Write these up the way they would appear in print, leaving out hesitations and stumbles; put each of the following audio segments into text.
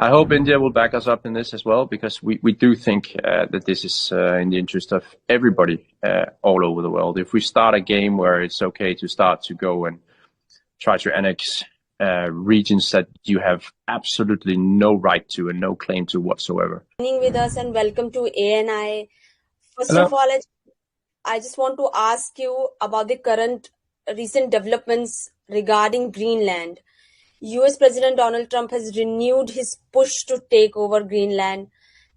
I hope India will back us up in this as well, because we do think that this is in the interest of everybody all over the world. If we start a game where it's okay to start to go and try to annex regions that you have absolutely no right to and no claim to whatsoever. With us, and welcome to ANI. First Hello. of all, I just want to ask you about the recent developments regarding Greenland. US President Donald Trump has renewed his push to take over Greenland,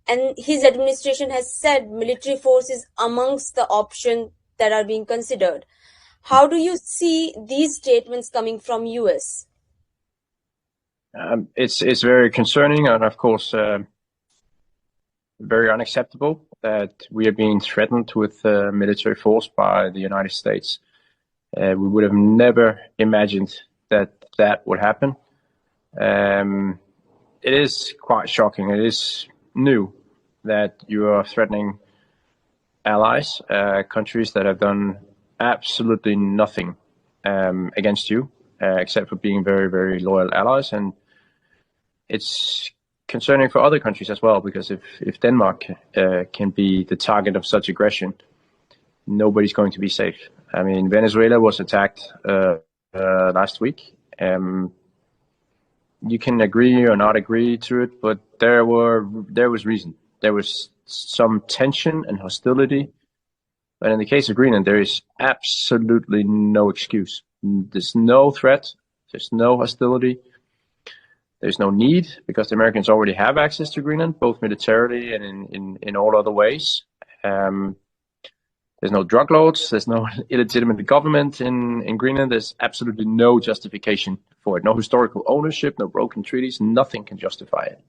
and his administration has said military force is amongst the options that are being considered. How do you see these statements coming from US? It's very concerning, and of course very unacceptable that we are being threatened with military force by the United States. We would have never imagined that would happen. It is quite shocking. It is new that you are threatening allies, countries that have done absolutely nothing against you, except for being very, very loyal allies. And it's concerning for other countries as well, because if Denmark can be the target of such aggression, nobody's going to be safe. I mean, Venezuela was attacked last week. You can agree or not agree to it, but there was reason. There was some tension and hostility. But in the case of Greenland, there is absolutely no excuse. There's no threat. There's no hostility. There's no need, because the Americans already have access to Greenland, both militarily and in all other ways. There's no drug lords. There's no illegitimate government in Greenland. There's absolutely no justification for it. No historical ownership, no broken treaties. Nothing can justify it.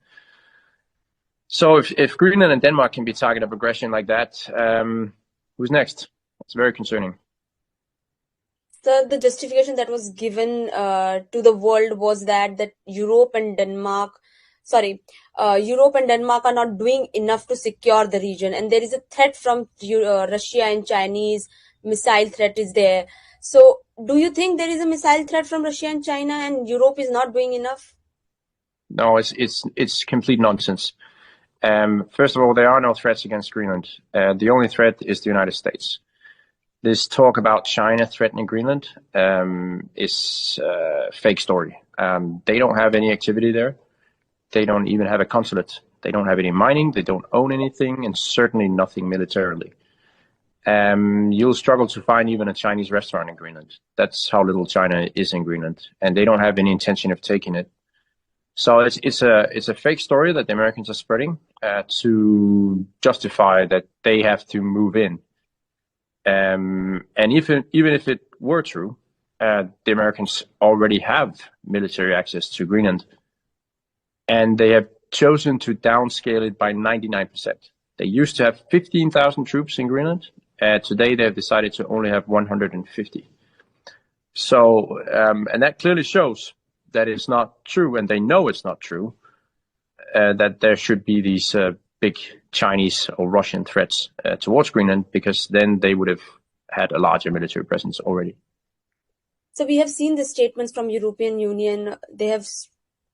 So if Greenland and Denmark can be target of aggression like that, who's next? It's very concerning. So the justification that was given to the world was that Europe and Denmark are not doing enough to secure the region, and there is a threat from Russia, and Chinese missile threat is there. So do you think there is a missile threat from Russia and China, and Europe is not doing enough? No, it's complete nonsense. First of all, there are no threats against Greenland. The only threat is the United States. This talk about China threatening Greenland is a fake story. They don't have any activity there. They don't even have a consulate. They don't have any mining. They don't own anything, and certainly nothing militarily. You'll struggle to find even a Chinese restaurant in Greenland. That's how little China is in Greenland, and they don't have any intention of taking it. So it's a fake story that the Americans are spreading to justify that they have to move in. And even if it were true, the Americans already have military access to Greenland, and they have chosen to downscale it by 99%. They used to have 15,000 troops in Greenland. Today they have decided to only have 150. So, and that clearly shows that it's not true, and they know it's not true, that there should be these big Chinese or Russian threats towards Greenland, because then they would have had a larger military presence already. So we have seen the statements from European Union. They have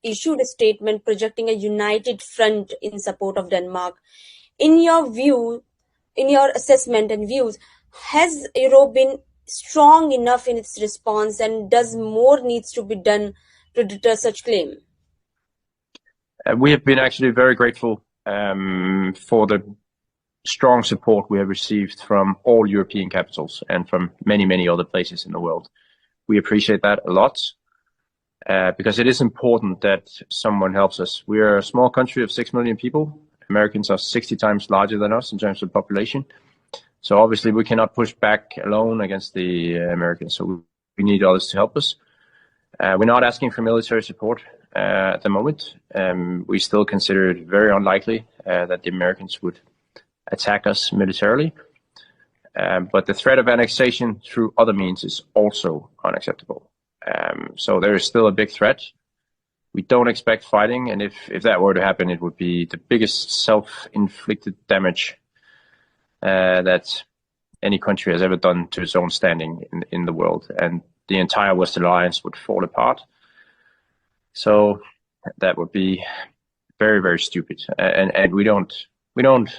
issued a statement projecting a united front in support of Denmark. In your view, in your assessment and views, has Europe been strong enough in its response, and does more needs to be done to deter such claim? We have been actually very grateful for the strong support we have received from all European capitals and from many, many other places in the world. We appreciate that a lot, because it is important that someone helps us. We are a small country of 6 million people. Americans are 60 times larger than us in terms of population. So obviously we cannot push back alone against the Americans. So we need others to help us. We're not asking for military support at the moment. We still consider it very unlikely that the Americans would attack us militarily. But the threat of annexation through other means is also unacceptable. So there is still a big threat. We don't expect fighting, and if that were to happen, it would be the biggest self-inflicted damage that any country has ever done to its own standing in the world, and the entire Western Alliance would fall apart. So that would be very, very stupid. And we don't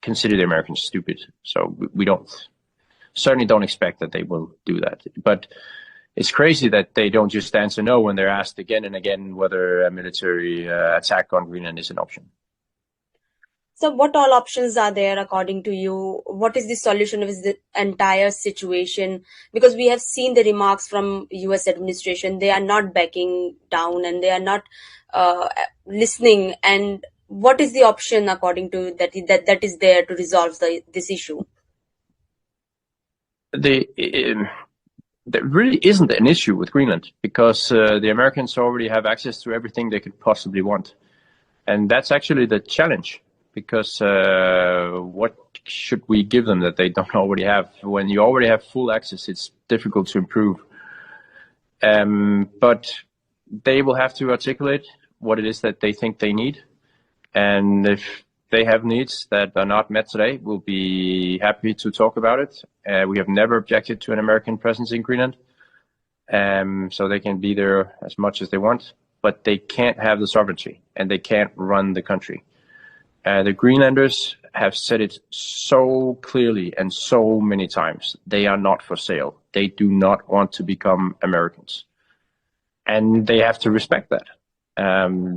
consider the Americans stupid. So we certainly don't expect that they will do that. But it's crazy that they don't just answer no when they're asked again and again whether a military attack on Greenland is an option. So what all options are there according to you? What is the solution of the entire situation? Because we have seen the remarks from US administration. They are not backing down and they are not listening. And what is the option according to that is there to resolve this issue? There really isn't an issue with Greenland because the Americans already have access to everything they could possibly want. And that's actually the challenge. Because what should we give them that they don't already have? When you already have full access, it's difficult to improve. But they will have to articulate what it is that they think they need. And if they have needs that are not met today, we'll be happy to talk about it. We have never objected to an American presence in Greenland. So they can be there as much as they want, but they can't have the sovereignty and they can't run the country. The Greenlanders have said it so clearly and so many times. They are not for sale. They do not want to become Americans. And they have to respect that.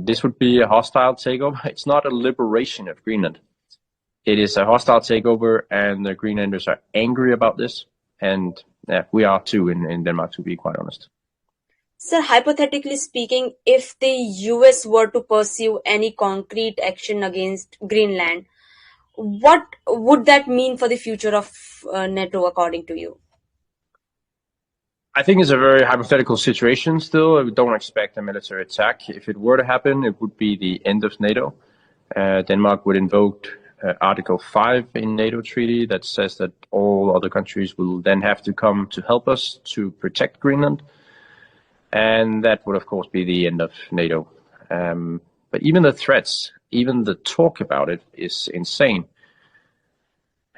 This would be a hostile takeover. It's not a liberation of Greenland. It is a hostile takeover, and the Greenlanders are angry about this. And we are too in Denmark, to be quite honest. Sir, hypothetically speaking, if the US were to pursue any concrete action against Greenland, what would that mean for the future of NATO, according to you? I think it's a very hypothetical situation still. We don't expect a military attack. If it were to happen, it would be the end of NATO. Denmark would invoke Article 5 in NATO treaty that says that all other countries will then have to come to help us to protect Greenland. And that would, of course, be the end of NATO. But even the threats, even the talk about it is insane.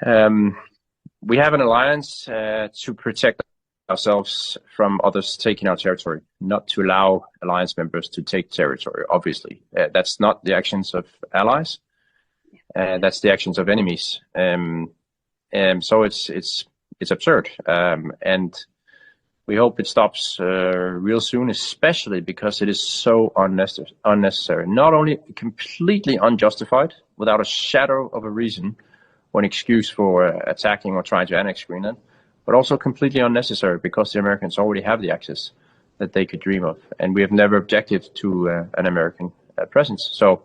We have an alliance to protect ourselves from others taking our territory, not to allow alliance members to take territory, obviously. That's not the actions of allies. That's the actions of enemies. So it's absurd. And we hope it stops real soon, especially because it is so unnecessary. Not only completely unjustified, without a shadow of a reason, or an excuse for attacking or trying to annex Greenland, but also completely unnecessary because the Americans already have the access that they could dream of. And we have never objected to an American presence. So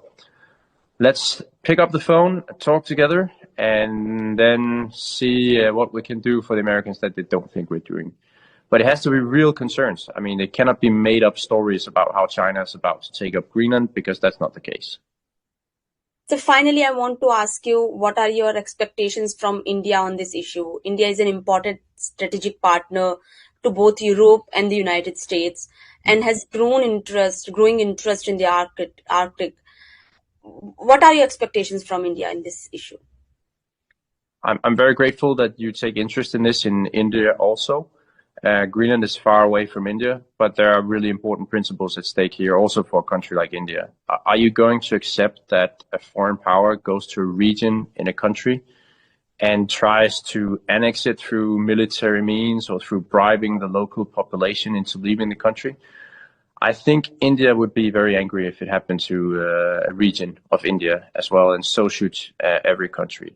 let's pick up the phone, talk together, and then see what we can do for the Americans that they don't think we're doing. But it has to be real concerns. I mean, it cannot be made up stories about how China is about to take up Greenland, because that's not the case. So finally, I want to ask you, what are your expectations from India on this issue? India is an important strategic partner to both Europe and the United States and has growing interest in the Arctic. What are your expectations from India in this issue? I'm very grateful that you take interest in this in India also. Greenland is far away from India, but there are really important principles at stake here also for a country like India. Are you going to accept that a foreign power goes to a region in a country and tries to annex it through military means or through bribing the local population into leaving the country? I think India would be very angry if it happened to a region of India as well, and so should every country.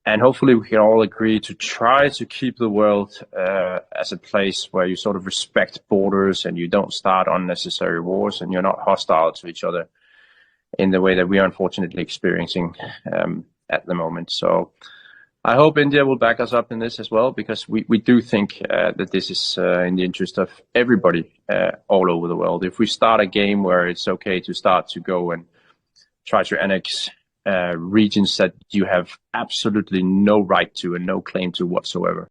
And hopefully we can all agree to try to keep the world as a place where you sort of respect borders and you don't start unnecessary wars and you're not hostile to each other in the way that we are unfortunately experiencing at the moment. So I hope India will back us up in this as well, because we do think that this is in the interest of everybody all over the world. If we start a game where it's okay to start to go and try to annex regions that you have absolutely no right to and no claim to whatsoever,